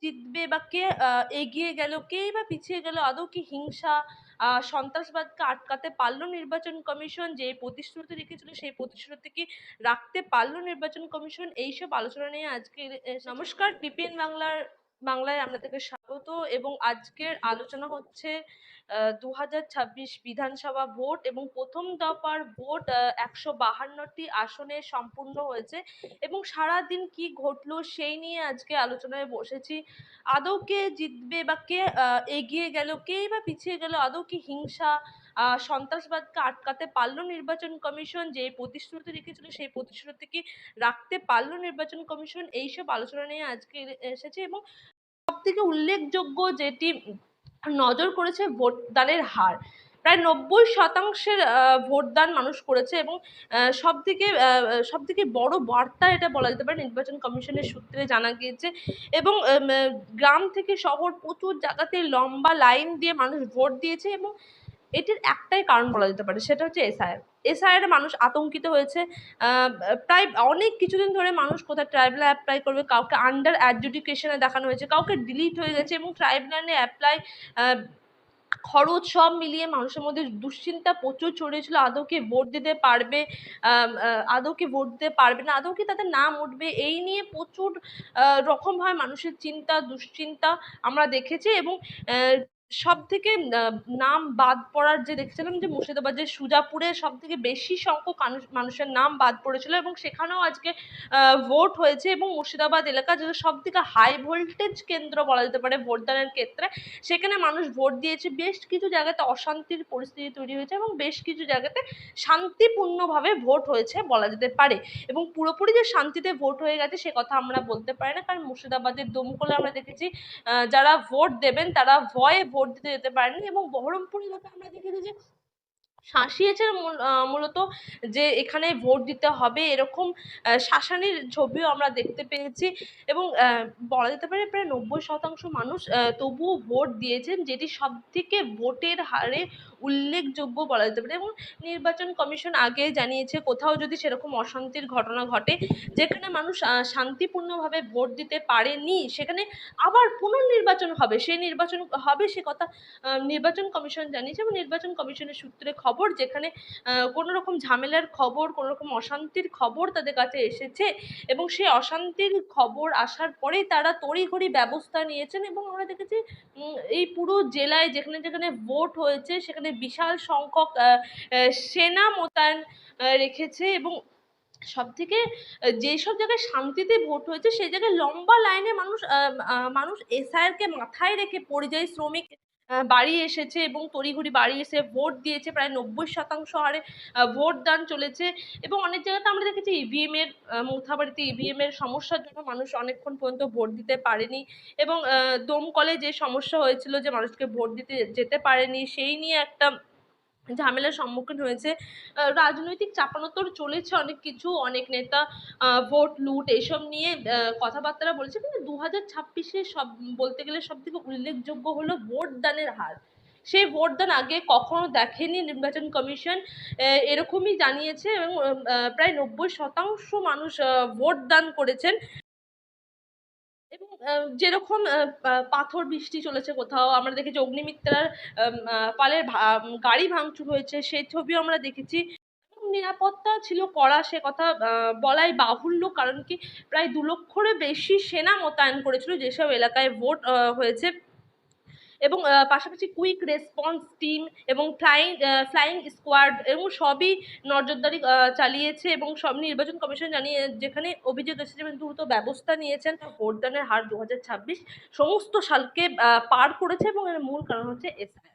জিতবে বা কে এগিয়ে গেল, কেই বা পিছিয়ে গেল, আদৌ কি হিংসা সন্ত্রাসবাদকে আটকাতে পারলো নির্বাচন কমিশন, যে প্রতিশ্রুতি রেখেছিল সেই প্রতিশ্রুতি কি রাখতে পারলো নির্বাচন কমিশন, এইসব আলোচনা নিয়ে আজকে নমস্কার, বিপিএন বাংলায় আপনাদেরকে স্বাগত। এবং আজকের আলোচনা হচ্ছে 2026 বিধানসভা ভোট এবং প্রথম দফার ভোট 152টি আসনে সম্পূর্ণ হয়েছে এবং সারাদিন কি ঘটলো সেই নিয়ে আজকে আলোচনায় বসেছি। আদৌ কে জিতবে বা কে এগিয়ে গেল, কেই বা পিছিয়ে গেল, আদৌ কি হিংসা সন্ত্রাসবাদকে আটকাতে পারলো নির্বাচন কমিশন, যে প্রতিশ্রুতি রেখেছিল সেই প্রতিশ্রুতি কি রাখতে পারলো নির্বাচন কমিশন, এইসব আলোচনা নিয়ে আজকে এসেছে। এবং সবথেকে উল্লেখযোগ্য যেটি নজর করেছে ভোটদানের হার, প্রায় 90% ভোটদান মানুষ করেছে এবং সবথেকে বড় বার্তা এটা বলা যেতে পারে নির্বাচন কমিশনের সূত্রে জানা গিয়েছে। এবং গ্রাম থেকে শহর প্রচুর জায়গাতে লম্বা লাইন দিয়ে মানুষ ভোট দিয়েছে এবং এটির একটাই কারণ বলা যেতে পারে, সেটা হচ্ছে এসআইআর মানুষ আতঙ্কিত হয়েছে। প্রায় অনেক কিছুদিন ধরে মানুষ কোথায় ট্রাইব্যুনালে অ্যাপ্লাই করবে, কাউকে আন্ডার অ্যাডজুডিকেশনে দেখানো হয়েছে, কাউকে ডিলিট হয়ে গেছে এবং ট্রাইব্যুনালে অ্যাপ্লাই খরচ সব মিলিয়ে মানুষের মধ্যে দুশ্চিন্তা প্রচুর ছড়িয়েছিল। আদৌ কি ভোট দিতে পারবে, আদৌ কি ভোট দিতে পারবে না, আদৌ কি তাদের নাম উঠবে, এই নিয়ে প্রচুর রকমভাবে মানুষের চিন্তা দুশ্চিন্তা আমরা দেখেছি। এবং সব থেকে নাম বাদ পড়ার যে দেখছিলাম যে মুর্শিদাবাদের সুজাপুরে সব থেকে বেশি সংখ্যক মানুষের নাম বাদ পড়েছিল এবং সেখানেও আজকে ভোট হয়েছে। এবং মুর্শিদাবাদ এলাকা যেটা সব থেকে হাই ভোল্টেজ কেন্দ্র বলা যেতে পারে ভোটদানের ক্ষেত্রে, সেখানে মানুষ ভোট দিয়েছে। বেশ কিছু জায়গাতে অশান্তির পরিস্থিতি তৈরি হয়েছে এবং বেশ কিছু জায়গাতে শান্তিপূর্ণভাবে ভোট হয়েছে বলা যেতে পারে। এবং পুরোপুরি যে শান্তিতে ভোট হয়ে গেছে সে কথা আমরা বলতে পারি না, কারণ মুর্শিদাবাদের দমকলে আমরা দেখেছি যারা ভোট দেবেন তারা ভয়ে ভোট দিতে যেতে পারেনি। এবং বহরমপুর এলাকায় আমরা দেখেছি যে শাসিয়েছে মূলত যে এখানে ভোট দিতে হবে, এরকম শাসানির ছবিও আমরা দেখতে পেয়েছি। এবং বলা যেতে পারে প্রায় 90% মানুষ তবুও ভোট দিয়েছেন, যেটি সব থেকে ভোটের হারে উল্লেখযোগ্য বলা যেতে পারে। এবং নির্বাচন কমিশন আগে জানিয়েছে কোথাও যদি সেরকম অশান্তির ঘটনা ঘটে যেখানে মানুষ শান্তিপূর্ণভাবে ভোট দিতে পারেনি, সেখানে আবার পুনর্নির্বাচন হবে, সেই নির্বাচন হবে সে কথা নির্বাচন কমিশন জানিয়েছে। এবং নির্বাচন কমিশনের সূত্রে খবর যেখানে কোনো রকম ঝামেলার খবর, কোনো রকম অশান্তির খবর তাদের কাছে এসেছে এবং সেই অশান্তির খবর আসার পরেই তারা তড়িঘড়ি ব্যবস্থা নিয়েছেন। এবং আমরা দেখেছি এই পুরো জেলায় যেখানে যেখানে ভোট হয়েছে সেখানে বিশাল সংখ্যক সেনা মোতায়েন রেখেছে। এবং সব থেকে যেসব জায়গায় শান্তিতে ভোট হয়েছে সেই জায়গায় লম্বা লাইনে মানুষ এসআইআরকে মাথায় রেখে পরিযায়ী শ্রমিক বাড়ি এসেছে এবং তড়িঘড়ি বাড়ি এসে ভোট দিয়েছে। প্রায় 90% হারে ভোট দান চলেছে। এবং অনেক জায়গাতে আমরা দেখেছি ইভিএম এর মুথাবাড়িতে ইভিএম এর সমস্যার জন্য মানুষ অনেকক্ষণ পর্যন্ত ভোট দিতে পারেনি। এবং দমকলে যে সমস্যা হয়েছিল যে মানুষকে ভোট দিতে যেতে পারেনি, সেই নিয়ে একটা ঝামেলার সম্মুখীন হয়েছে। রাজনৈতিক চাপানোতর চলেছে অনেক কিছু, অনেক নেতা ভোট লুট এসব নিয়ে কথাবার্তা বলেছে, কিন্তু 2026-এ সব বলতে গেলে সব থেকে উল্লেখযোগ্য হলো ভোট দানের হার। সেই ভোটদান আগে কখনো দেখেনি নির্বাচন কমিশন, এরকমই জানিয়েছে। এবং প্রায় 90% মানুষ ভোট দান করেছেন। এবং যেরকম পাথর বৃষ্টি চলেছে, কোথাও আমরা দেখেছি অগ্নিমিত্রার পালের গাড়ি ভাঙচুর হয়েছে, সেই ছবিও আমরা দেখেছি। নিরাপত্তা ছিল কড়া, সে কথা বলাই বাহুল্য, কারণ কি প্রায় 2 লক্ষেরও বেশি সেনা মোতায়েন করেছিল যেসব এলাকায় ভোট হয়েছে। এবং পাশাপাশি কুইক রেসপন্স টিম এবং ফ্লাইং স্কোয়াড এবং সবই নজরদারি চালিয়েছে। এবং সব নির্বাচন কমিশন জানিয়ে যেখানে অভিযোগ এসেছে এবং দ্রুত ব্যবস্থা নিয়েছেন। ভোটদানের হার 2026 সমস্ত সালকে পার করেছে এবং এর মূল কারণ হচ্ছে এসআইআর।